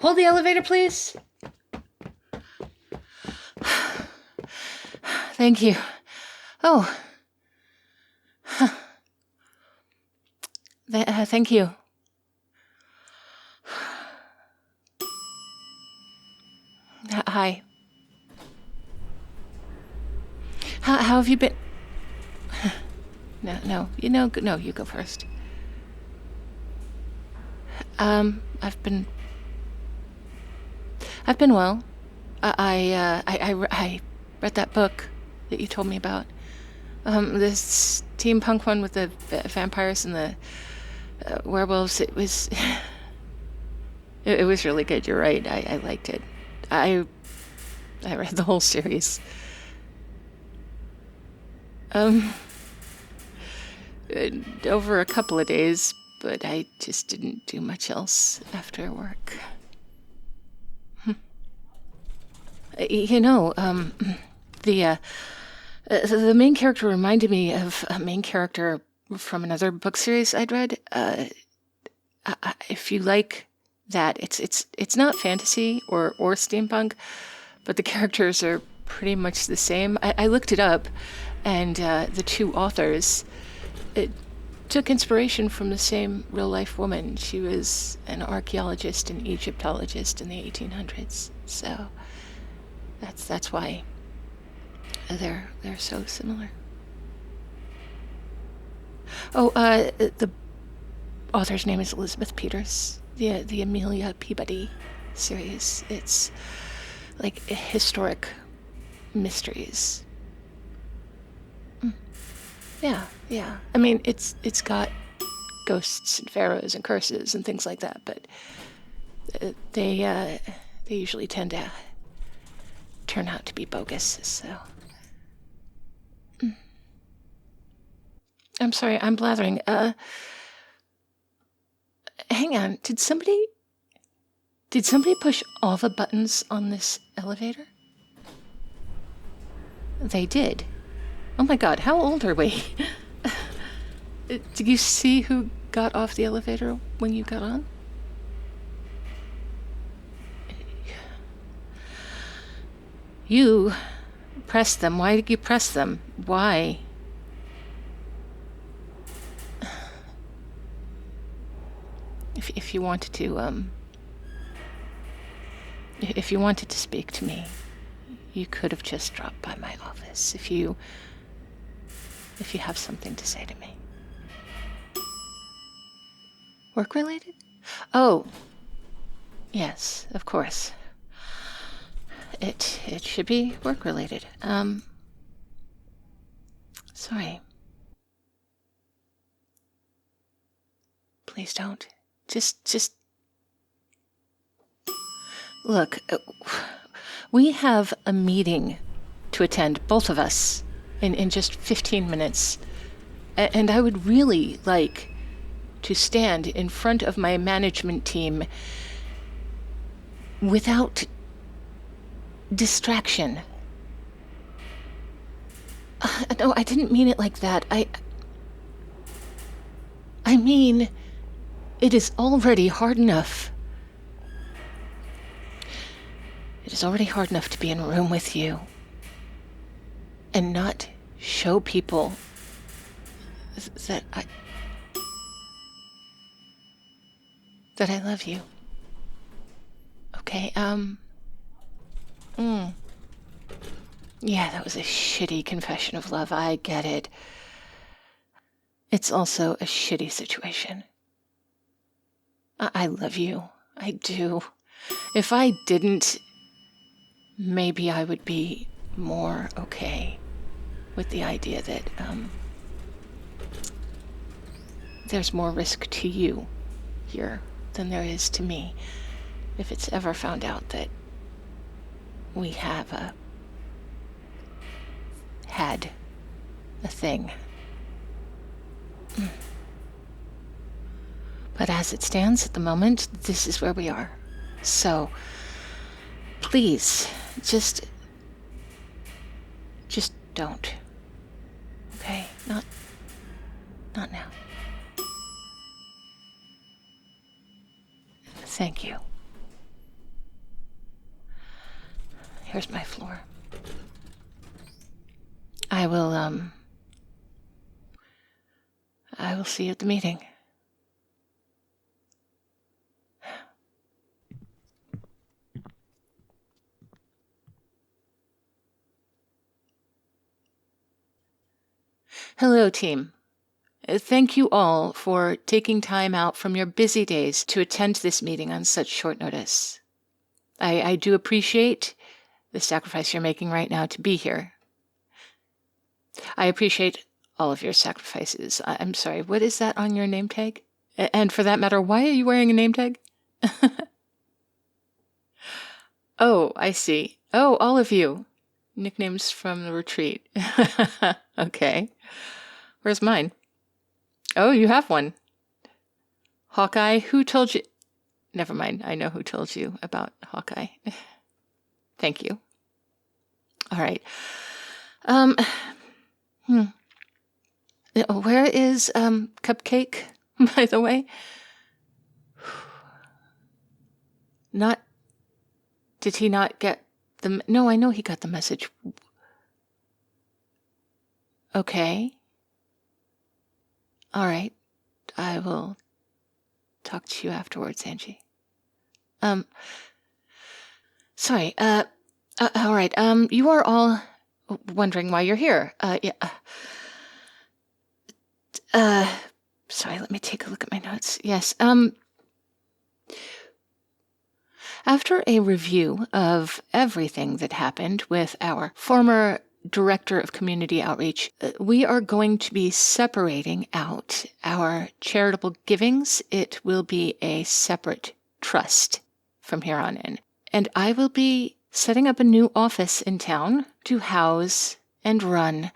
Hold the elevator, please. Thank you. Oh. Thank you. Hi. How have you been? No. No, you go first. I've been well. I read that book that you told me about. This steampunk one with the vampires and the werewolves. It was it was really good. You're right. I liked it. I read the whole series. Over a couple of days, but I just didn't do much else after work. The main character reminded me of a main character from another book series I'd read. If you like that, it's not fantasy or steampunk, but the characters are pretty much the same. I looked it up, and the two authors took inspiration from the same real-life woman. She was an archaeologist and Egyptologist in the 1800s, so that's why they're so similar. Oh, the author's name is Elizabeth Peters. The Amelia Peabody series. It's like historic mysteries. Yeah. I mean, it's got ghosts and pharaohs and curses and things like that, but they usually tend to turn out to be bogus. So, I'm sorry, I'm blathering. Hang on. Did somebody push all the buttons on this elevator? They did. Oh my god, how old are we? Did you see who got off the elevator when you got on? You pressed them. Why did you press them? Why? If you wanted to, if you wanted to speak to me, you could have just dropped by my office. If you have something to say to me. Work-related? Oh, yes, of course. It should be work-related. Sorry. Please don't. Just... Look, we have a meeting to attend, both of us, in just 15 minutes. And I would really like to stand in front of my management team without distraction. No, I didn't mean it like that. I mean, it is already hard enough. It is already hard enough to be in a room with you and not show people that I love you. Okay, Yeah, that was a shitty confession of love. I get it. It's also a shitty situation. I love you. I do. If I didn't, maybe I would be more okay with the idea that, there's more risk to you here than there is to me if it's ever found out that we have had a thing. But as it stands at the moment, this is where we are. So, please, just don't. Okay? Not now. Thank you. Here's my floor. I will see you at the meeting. Hello, team. Thank you all for taking time out from your busy days to attend this meeting on such short notice. I do appreciate the sacrifice you're making right now to be here. I appreciate all of your sacrifices. I'm sorry, what is that on your name tag? And for that matter, why are you wearing a name tag? Oh, I see. Oh, all of you. Nicknames from the retreat. Okay. Where's mine? Oh, you have one. Hawkeye, who told you? Never mind, I know who told you about Hawkeye. Thank you. All right. Where is Cupcake, by the way? Did he not get the... No, I know he got the message. Okay. All right. I will talk to you afterwards, Angie. Sorry, all right, you are all wondering why you're here. Sorry, let me take a look at my notes. Yes, after a review of everything that happened with our former Director of Community Outreach, we are going to be separating out our charitable givings. It will be a separate trust from here on in. And I will be setting up a new office in town to house and run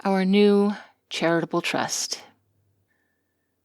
our new charitable trust.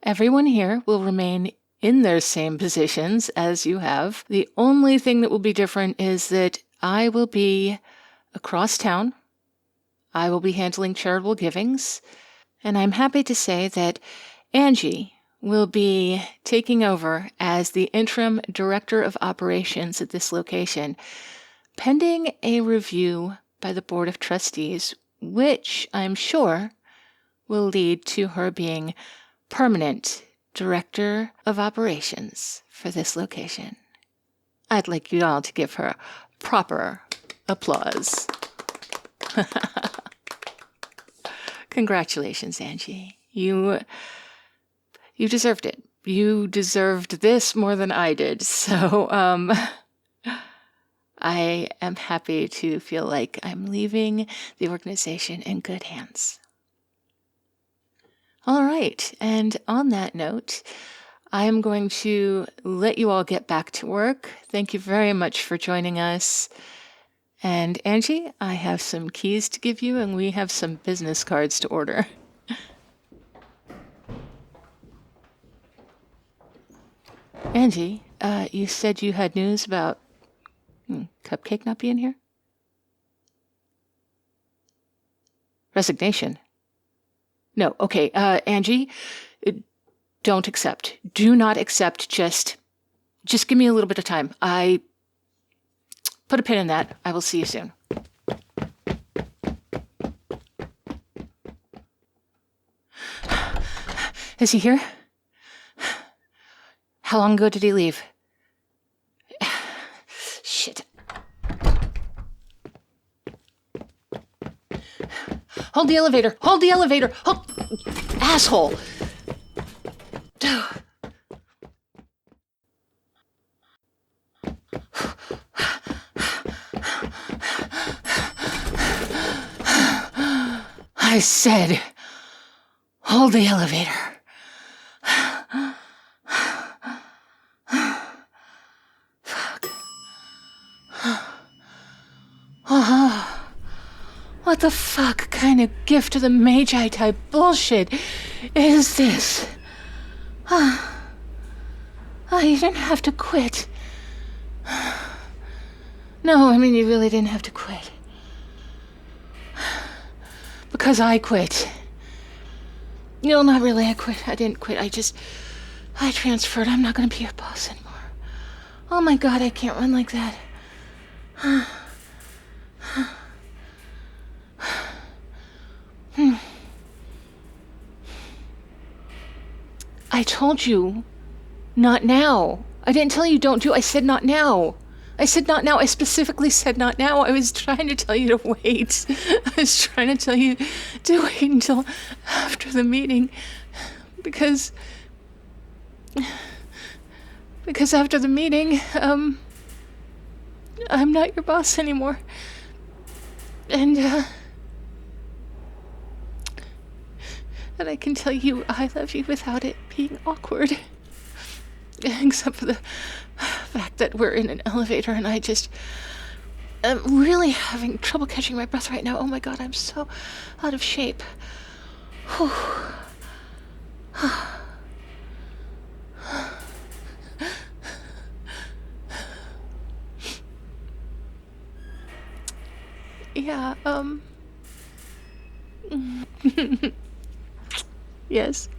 Everyone here will remain in their same positions as you have. The only thing that will be different is that I will be across town. I will be handling charitable givings, and I'm happy to say that Angie will be taking over as the interim director of operations at this location, pending a review by the Board of Trustees, which I'm sure will lead to her being permanent director of operations for this location. I'd like you all to give her proper applause. Congratulations, Angie. You deserved it. You deserved this more than I did. So, I am happy to feel like I'm leaving the organization in good hands. All right. And on that note, I am going to let you all get back to work. Thank you very much for joining us. And Angie, I have some keys to give you, and we have some business cards to order. Angie, you said you had news about Cupcake not being here? Resignation? No, okay, Angie, don't accept. Do not accept, just give me a little bit of time. Put a pin in that. I will see you soon. Is he here? How long ago did he leave? Shit. Hold the elevator! Hold the elevator! Hold... Asshole! I said, hold the elevator. Fuck. What the fuck kind of gift of the Magi type bullshit is this? You didn't have to quit. No, I mean, you really didn't have to quit. Because I quit. No, not really, I quit. I didn't quit. I transferred. I'm not going to be your boss anymore. Oh my God, I can't run like that. I told you, not now. I didn't tell you don't do. I said not now. I said not now. I specifically said not now. I was trying to tell you to wait. I was trying to tell you to wait until after the meeting. Because after the meeting, I'm not your boss anymore. And I can tell you I love you without it being awkward. Except for the fact that we're in an elevator and I'm really having trouble catching my breath right now. Oh my god, I'm so out of shape. Whew. Yeah, yes.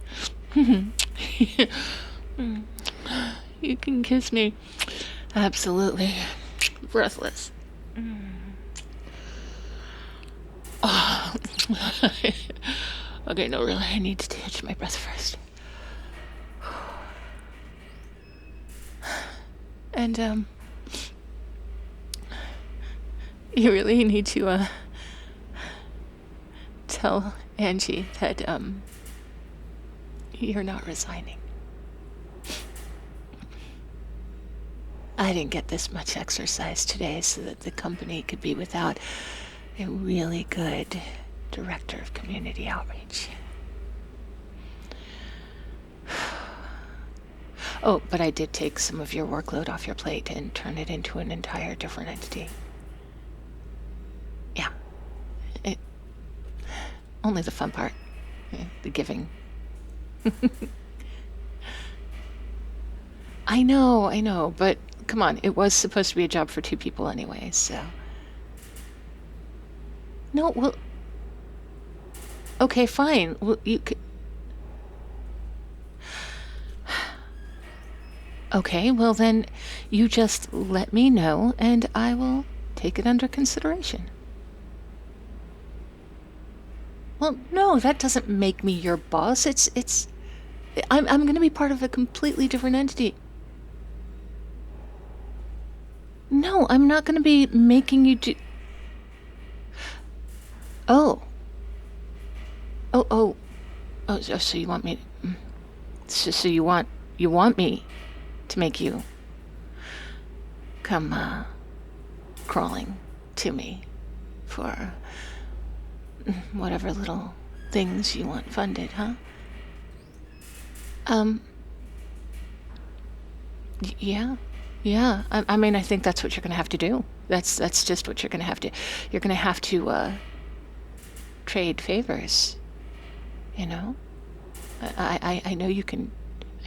You can kiss me. Absolutely. Breathless. Oh. Okay, no, really, I need to catch my breath first. And, you really need to, tell Angie that, you're not resigning. I didn't get this much exercise today so that the company could be without a really good director of community outreach. Oh, but I did take some of your workload off your plate and turn it into an entire different entity. Yeah. Only the fun part. The giving. I know, but come on, it was supposed to be a job for 2 people anyway, so. No, well. Okay, fine. Well, you could. Okay, well then, you just let me know and I will take it under consideration. Well, no, that doesn't make me your boss. I'm going to be part of a completely different entity. No, I'm not going to be making you do. Oh, so you want me? So you want me to make you come crawling to me for whatever little things you want funded, huh? Yeah. I mean, I think that's what you're gonna have to do. That's just what you're gonna have to. You're gonna have to trade favors. You know. I know you can.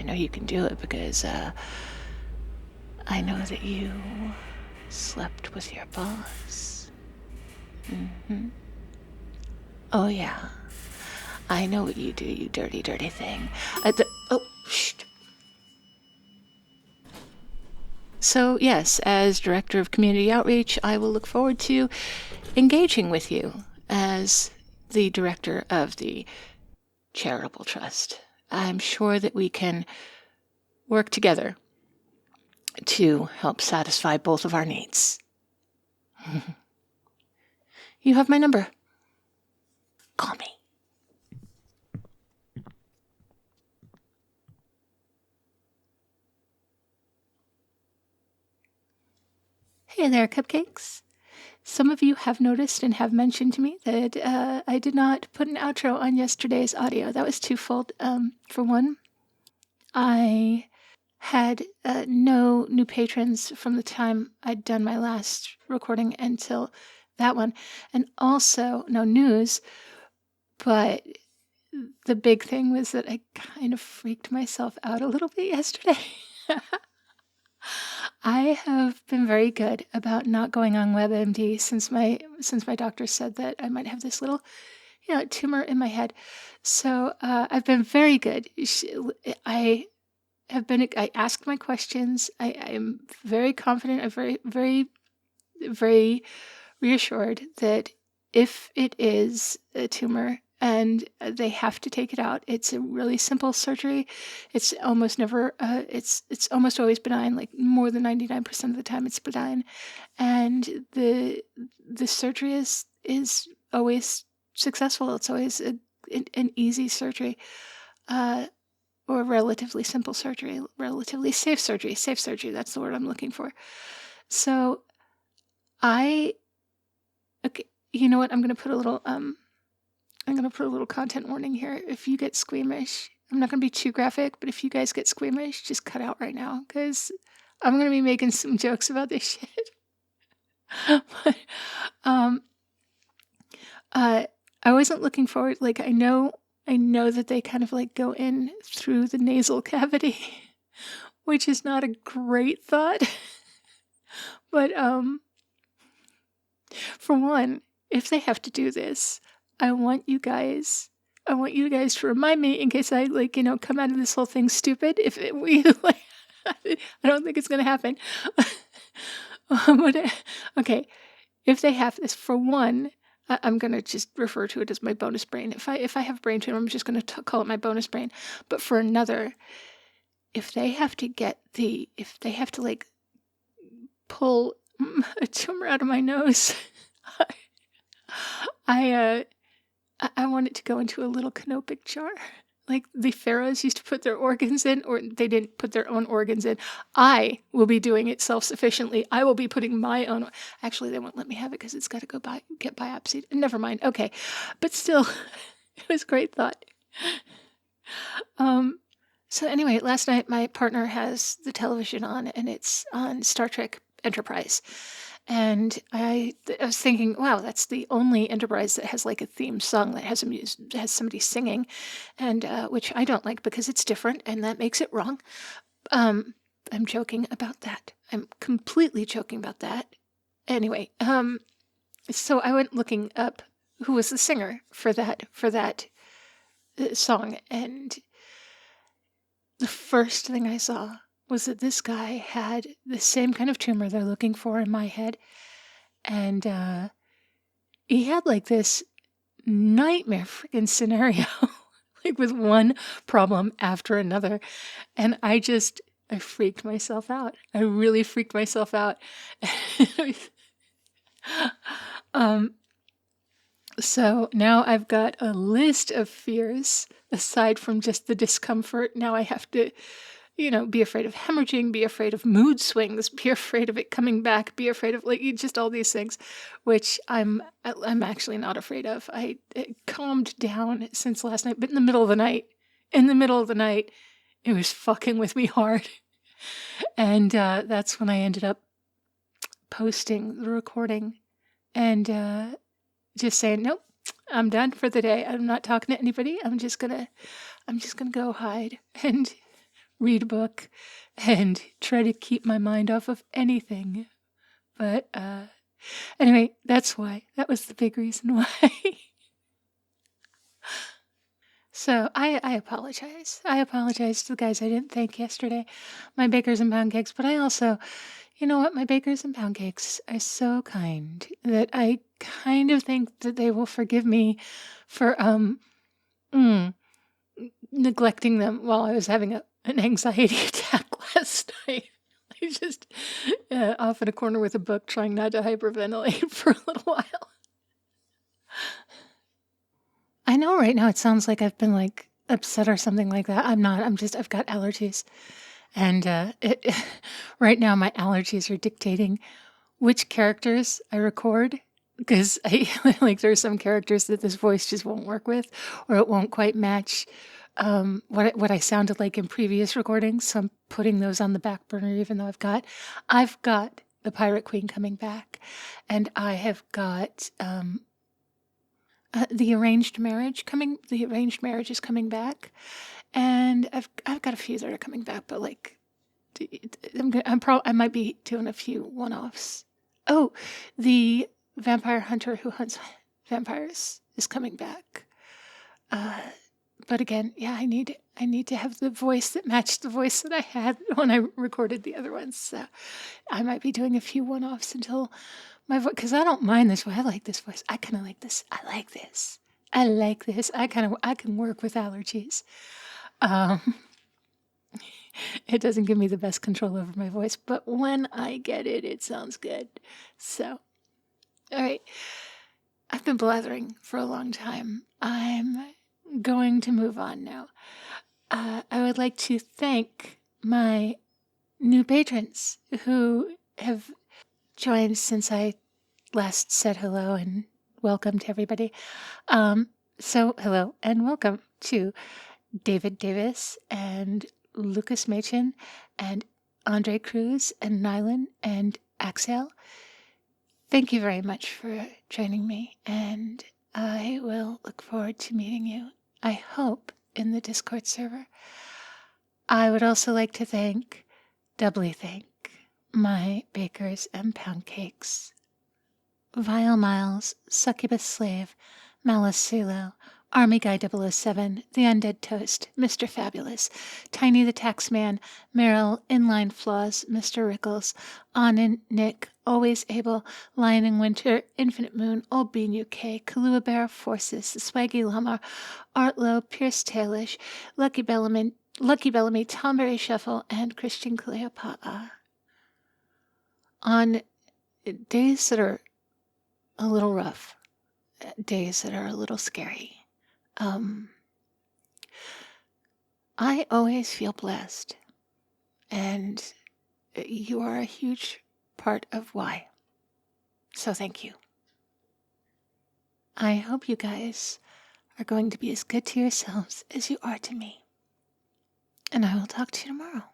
I know you can do it because I know that you slept with your boss. Mm-hmm. Oh yeah. I know what you do, you dirty, dirty thing. Shh. So, yes, as Director of Community Outreach, I will look forward to engaging with you as the Director of the Charitable Trust. I'm sure that we can work together to help satisfy both of our needs. You have my number. Call me. Hey there, cupcakes. Some of you have noticed and have mentioned to me that I did not put an outro on yesterday's audio. That was twofold. For one, I had no new patrons from the time I'd done my last recording until that one, and also no news. But the big thing was that I kind of freaked myself out a little bit yesterday. I have been very good about not going on WebMD since my doctor said that I might have this little, tumor in my head. So I've been very good. I asked my questions. I am very confident. I'm very, very, very reassured that if it is a tumor and they have to take it out, it's a really simple surgery. It's almost never, it's almost always benign, like more than 99% of the time it's benign. And the surgery is always successful. It's always an easy surgery, or relatively simple surgery, relatively safe surgery. Safe surgery, that's the word I'm looking for. So okay, you know what? I'm gonna put a little content warning here. If you get squeamish, I'm not gonna be too graphic, but if you guys get squeamish, just cut out right now, because I'm gonna be making some jokes about this shit. But, I wasn't looking forward. Like, I know that they kind of like go in through the nasal cavity, which is not a great thought. But for one, if they have to do this, I want you guys to remind me in case I come out of this whole thing stupid. I don't think it's gonna happen. Okay, if they have this, for one, I'm gonna just refer to it as my bonus brain. If I have brain tumor, I'm just gonna call it my bonus brain. But for another, if they have to like pull a tumor out of my nose, I want it to go into a little canopic jar, like the pharaohs used to put their organs in, or they didn't put their own organs in. I will be doing it self-sufficiently. I will be putting my own. Actually, they won't let me have it because it's got to get biopsied. Never mind. Okay, but still, it was a great thought. So anyway, last night my partner has the television on, and it's on Star Trek Enterprise. And I was thinking, wow, that's the only Enterprise that has like a theme song that has somebody singing, and which I don't like because it's different and that makes it wrong. I'm joking about that. I'm completely joking about that. Anyway, so I went looking up who was the singer for that song, and the first thing I saw was that this guy had the same kind of tumor they're looking for in my head. And he had like this nightmare freaking scenario, like with one problem after another. And I freaked myself out. I really freaked myself out. So now I've got a list of fears aside from just the discomfort. Now I have to be afraid of hemorrhaging, be afraid of mood swings, be afraid of it coming back, be afraid of just all these things, which I'm actually not afraid of. It calmed down since last night, but in the middle of the night, it was fucking with me hard. And that's when I ended up posting the recording and just saying, nope, I'm done for the day. I'm not talking to anybody. I'm just gonna go hide and read a book and try to keep my mind off of anything. But anyway, that was the big reason why. So I apologize. I apologize to the guys I didn't thank yesterday, my bakers and pound cakes. But I also, you know what, my bakers and pound cakes are so kind that I kind of think that they will forgive me for neglecting them while I was having an anxiety attack last night. I just off in a corner with a book, trying not to hyperventilate for a little while. I know right now it sounds like I've been like upset or something like that. I'm not. I've got allergies, and right now my allergies are dictating which characters I record, because there's some characters that this voice just won't work with, or it won't quite match what I sounded like in previous recordings. So I'm putting those on the back burner, even though I've got the Pirate Queen coming back, and I have got the arranged marriage coming. The arranged marriage is coming back, and I've got a few that are coming back, but I might be doing a few one-offs. Oh, the vampire hunter who hunts vampires is coming back. But again, yeah, I need to have the voice that matched the voice that I had when I recorded the other ones. So I might be doing a few one-offs until my voice, because I don't mind this voice. I like this voice. I kind of like this. I like this. I like this. I can work with allergies. It doesn't give me the best control over my voice, but when I get it, it sounds good. So, all right. I've been blathering for a long time. I'm going to move on now. I would like to thank my new patrons who have joined since I last said hello and welcome to everybody. So hello and welcome to David Davis and Lucas Machin and Andre Cruz and Nylan and Axel. Thank you very much for joining me, and I will look forward to meeting you, I hope, in the Discord server. I would also like to doubly thank, my bakers and pound cakes. Vile Miles, Succubus Slave, Malice Sulo, Army Guy 007, The Undead Toast, Mr. Fabulous, Tiny the Taxman, Meryl, Inline Flaws, Mr. Rickles, Anin, Nick, Always Able, Lion in Winter, Infinite Moon, Old Bean UK, Kahlua Bear, Forces, The Swaggy Llama, Artlow, Pierce Tailish, Lucky Bellamy, Tomberry Shuffle, and Christian Cleopatra. On days that are a little rough, days that are a little scary, I always feel blessed, and you are a huge part of why. So thank you. I hope you guys are going to be as good to yourselves as you are to me. And I will talk to you tomorrow.